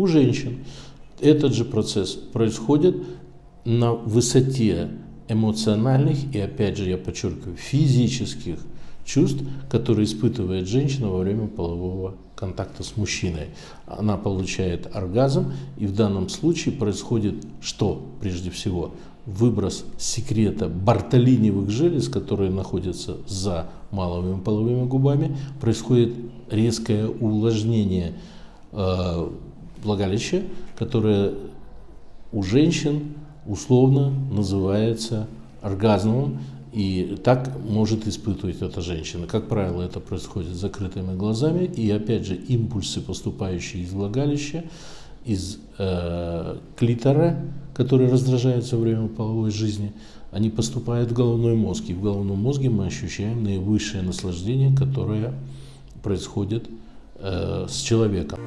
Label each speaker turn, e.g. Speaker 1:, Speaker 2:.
Speaker 1: У женщин этот же процесс происходит на высоте эмоциональных и, опять же, я подчеркиваю, физических чувств, которые испытывает женщина во время полового контакта с мужчиной. Она получает оргазм, и в данном случае происходит что? Прежде всего, выброс секрета бартолиневых желез, которые находятся за малыми половыми губами, происходит резкое увлажнение влагалища, которое у женщин условно называется оргазмом, и так может испытывать эта женщина. Как правило, это происходит с закрытыми глазами, и опять же импульсы, поступающие из влагалища, из клитора, который раздражается во время половой жизни, они поступают в головной мозг, и в головном мозге мы ощущаем наивысшее наслаждение, которое происходит с человеком.